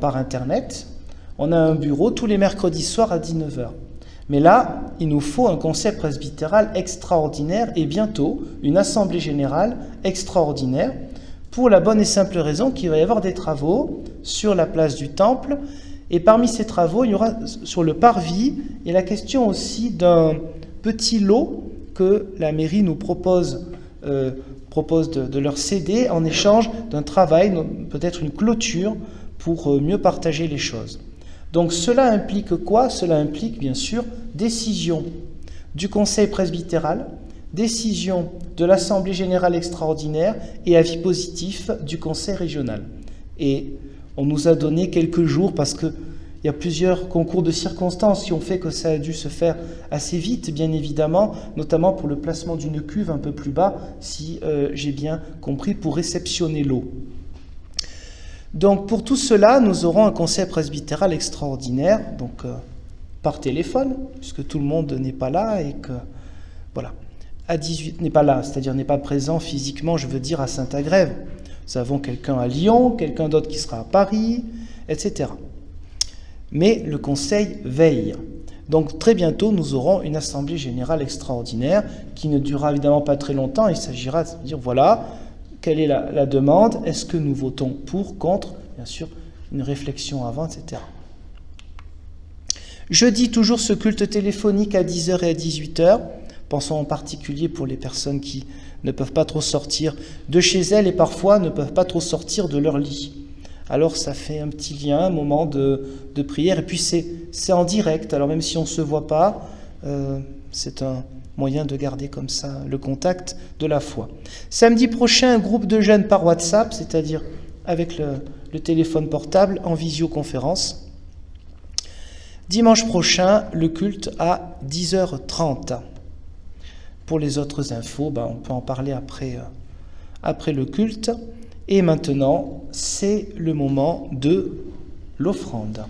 Speaker 1: par Internet. On a un bureau tous les mercredis soirs à 19h. Mais là, il nous faut un conseil presbytéral extraordinaire et bientôt une assemblée générale extraordinaire pour la bonne et simple raison qu'il va y avoir des travaux sur la place du Temple. Et parmi ces travaux, il y aura sur le parvis et la question aussi d'un petit lot que la mairie nous propose de leur céder en échange d'un travail, peut-être une clôture, pour mieux partager les choses. Donc cela implique quoi? Cela implique bien sûr décision du conseil presbytéral, décision de l'assemblée générale extraordinaire et avis positif du conseil régional. Et on nous a donné quelques jours parce qu'il y a plusieurs concours de circonstances qui ont fait que ça a dû se faire assez vite, bien évidemment, notamment pour le placement d'une cuve un peu plus bas, si j'ai bien compris, pour réceptionner l'eau. Donc pour tout cela, nous aurons un conseil presbytéral extraordinaire, donc par téléphone, puisque tout le monde n'est pas là et que, voilà, à 18 n'est pas là, c'est-à-dire n'est pas présent physiquement, je veux dire à Saint-Agrève. Nous avons quelqu'un à Lyon, quelqu'un d'autre qui sera à Paris, etc. Mais le Conseil veille. Donc très bientôt, nous aurons une assemblée générale extraordinaire qui ne durera évidemment pas très longtemps. Il s'agira de dire, voilà, quelle est la demande? Est-ce que nous votons pour, contre? Bien sûr, une réflexion avant, etc. Jeudi, toujours ce culte téléphonique à 10h et à 18h Pensons en particulier pour les personnes qui ne peuvent pas trop sortir de chez elles et parfois ne peuvent pas trop sortir de leur lit. Alors ça fait un petit lien, un moment de prière, et puis c'est en direct, alors même si on ne se voit pas, c'est un moyen de garder comme ça le contact de la foi. Samedi prochain, un groupe de jeunes par WhatsApp, c'est-à-dire avec le téléphone portable en visioconférence. Dimanche prochain, le culte à 10h30. Pour les autres infos, on peut en parler après le culte. Et maintenant, c'est le moment de l'offrande.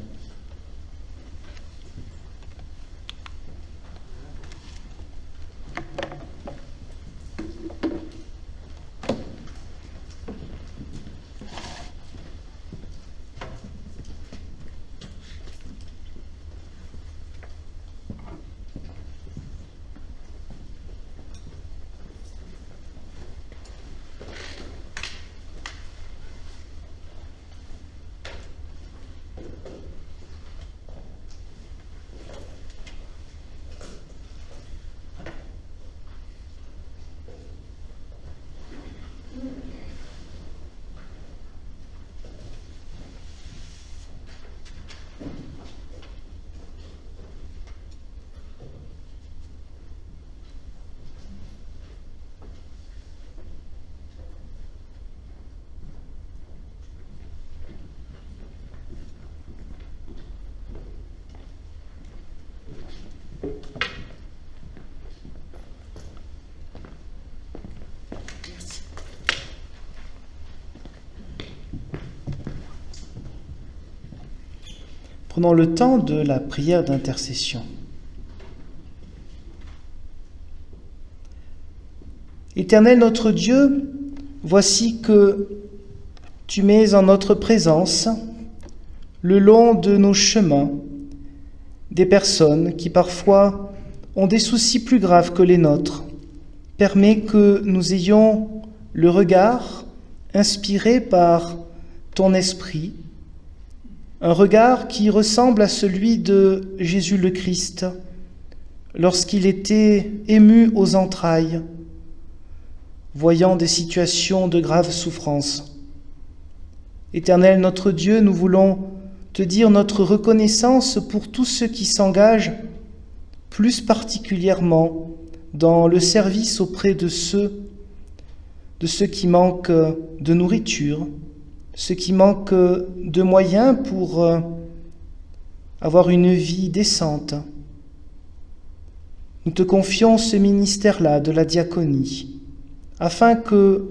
Speaker 1: Prenons le temps de la prière d'intercession. Éternel notre Dieu, voici que tu mets en notre présence, le long de nos chemins, des personnes qui parfois ont des soucis plus graves que les nôtres. Permets que nous ayons le regard inspiré par ton esprit, un regard qui ressemble à celui de Jésus le Christ, lorsqu'il était ému aux entrailles, voyant des situations de grave souffrance. Éternel notre Dieu, nous voulons te dire notre reconnaissance pour tous ceux qui s'engagent, plus particulièrement dans le service auprès de ceux qui manquent de nourriture, ceux qui manquent de moyens pour avoir une vie décente. Nous te confions ce ministère-là de la diaconie, afin que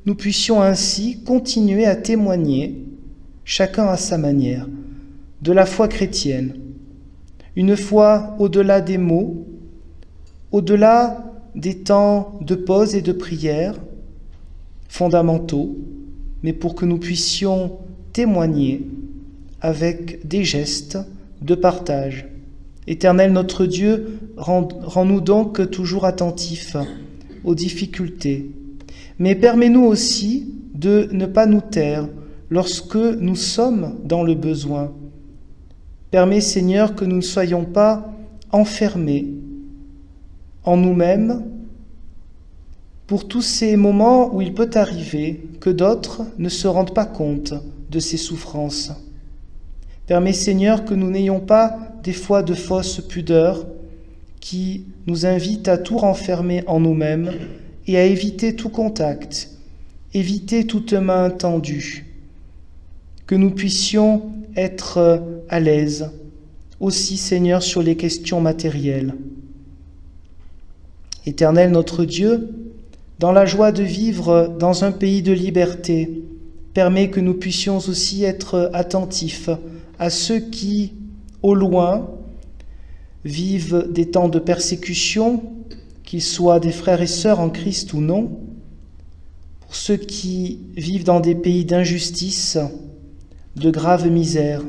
Speaker 1: nous puissions ainsi continuer à témoigner, chacun à sa manière, de la foi chrétienne, une foi au-delà des mots, au-delà des temps de pause et de prière fondamentaux, mais pour que nous puissions témoigner avec des gestes de partage. Éternel notre Dieu, rends-nous donc toujours attentifs aux difficultés, mais permets-nous aussi de ne pas nous taire lorsque nous sommes dans le besoin. Permets, Seigneur, que nous ne soyons pas enfermés en nous-mêmes pour tous ces moments où il peut arriver que d'autres ne se rendent pas compte de ces souffrances. Permets, Seigneur, que nous n'ayons pas des fois de fausses pudeurs qui nous invitent à tout renfermer en nous-mêmes et à éviter tout contact, éviter toute main tendue. Que nous puissions être à l'aise aussi, Seigneur, sur les questions matérielles. Éternel notre Dieu, dans la joie de vivre dans un pays de liberté, permets que nous puissions aussi être attentifs à ceux qui, au loin, vivent des temps de persécution, qu'ils soient des frères et sœurs en Christ ou non, pour ceux qui vivent dans des pays d'injustice, de graves misères,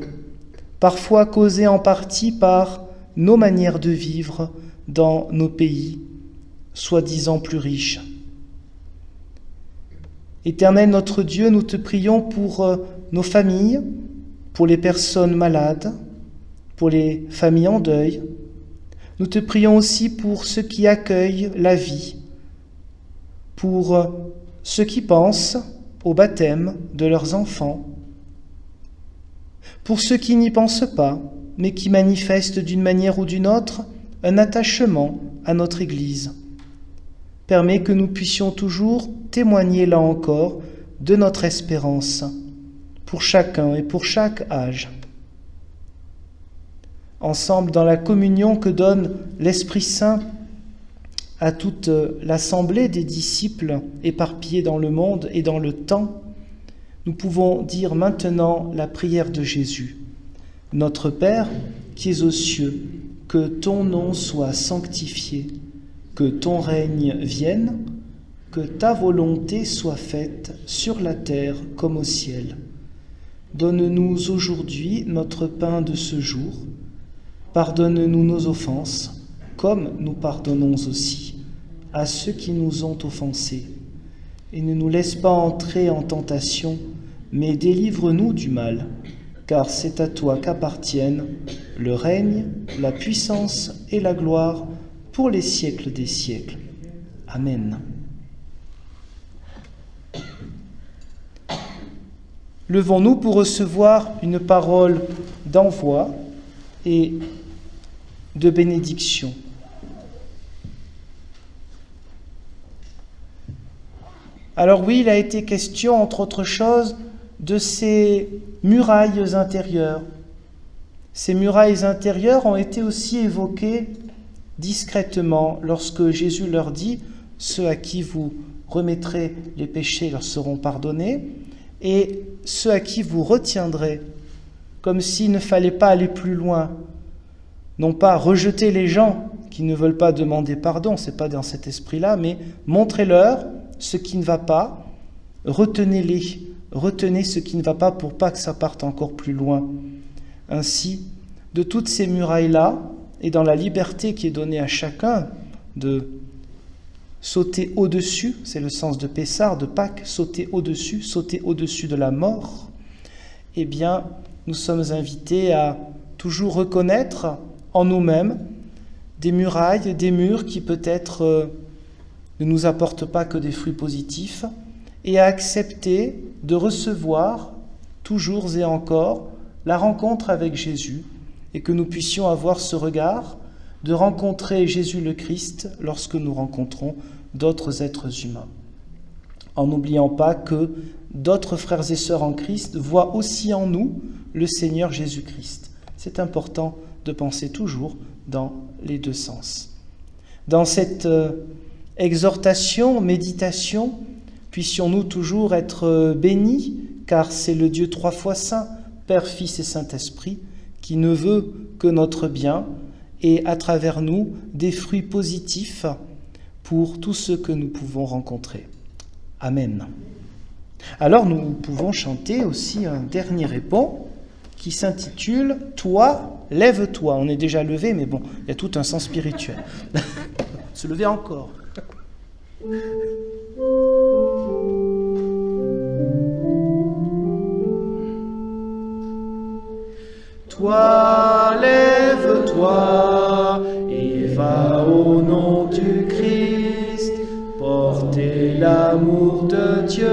Speaker 1: parfois causées en partie par nos manières de vivre dans nos pays, soi-disant plus riches. Éternel notre Dieu, nous te prions pour nos familles, pour les personnes malades, pour les familles en deuil. Nous te prions aussi pour ceux qui accueillent la vie, pour ceux qui pensent au baptême de leurs enfants, pour ceux qui n'y pensent pas, mais qui manifestent d'une manière ou d'une autre un attachement à notre Église. Permets que nous puissions toujours témoigner là encore de notre espérance, pour chacun et pour chaque âge. Ensemble, dans la communion que donne l'Esprit Saint à toute l'assemblée des disciples éparpillés dans le monde et dans le temps, nous pouvons dire maintenant la prière de Jésus. Notre Père, qui es aux cieux, que ton nom soit sanctifié, que ton règne vienne, que ta volonté soit faite sur la terre comme au ciel. Donne-nous aujourd'hui notre pain de ce jour. Pardonne-nous nos offenses, comme nous pardonnons aussi à ceux qui nous ont offensés. Et ne nous laisse pas entrer en tentation, mais délivre-nous du mal, car c'est à toi qu'appartiennent le règne, la puissance et la gloire pour les siècles des siècles. Amen. Levons-nous pour recevoir une parole d'envoi et de bénédiction. Alors oui, il a été question, entre autres choses, de ces murailles intérieures. Ces murailles intérieures ont été aussi évoquées discrètement lorsque Jésus leur dit « Ceux à qui vous remettrez les péchés leur seront pardonnés, et ceux à qui vous retiendrez », comme s'il ne fallait pas aller plus loin, non pas rejeter les gens qui ne veulent pas demander pardon, c'est pas dans cet esprit-là, mais montrez-leur ce qui ne va pas, retenez-les, retenez ce qui ne va pas pour pas que ça parte encore plus loin. Ainsi, de toutes ces murailles-là, et dans la liberté qui est donnée à chacun de sauter au-dessus, c'est le sens de Pessah, de Pâques, sauter au-dessus de la mort, eh bien, nous sommes invités à toujours reconnaître en nous-mêmes des murailles, des murs qui peut-être ne nous apportent pas que des fruits positifs, et à accepter de recevoir toujours et encore la rencontre avec Jésus, et que nous puissions avoir ce regard de rencontrer Jésus le Christ lorsque nous rencontrons d'autres êtres humains. En n'oubliant pas que d'autres frères et sœurs en Christ voient aussi en nous le Seigneur Jésus-Christ. C'est important de penser toujours dans les deux sens. Dans cette exhortation, méditation, puissions-nous toujours être bénis, car c'est le Dieu trois fois saint, Père, Fils et Saint-Esprit, qui ne veut que notre bien et à travers nous des fruits positifs pour tous ceux que nous pouvons rencontrer. Amen. Alors nous pouvons chanter aussi un dernier répond qui s'intitule « Toi, lève-toi ». On est déjà levé, mais bon, il y a tout un sens spirituel. Se lever encore. Toi, lève-toi et va au nom du Christ, porter l'amour de Dieu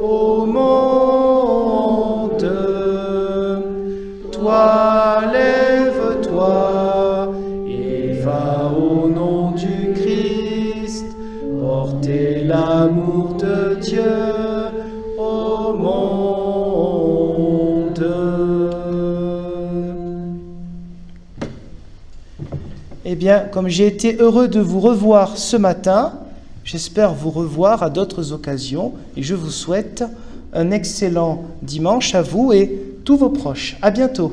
Speaker 1: au monde. Toi, lève-toi et va au nom du Christ, porter l'amour de Dieu au monde. Eh bien, comme j'ai été heureux de vous revoir ce matin, j'espère vous revoir à d'autres occasions et je vous souhaite un excellent dimanche à vous et tous vos proches. À bientôt.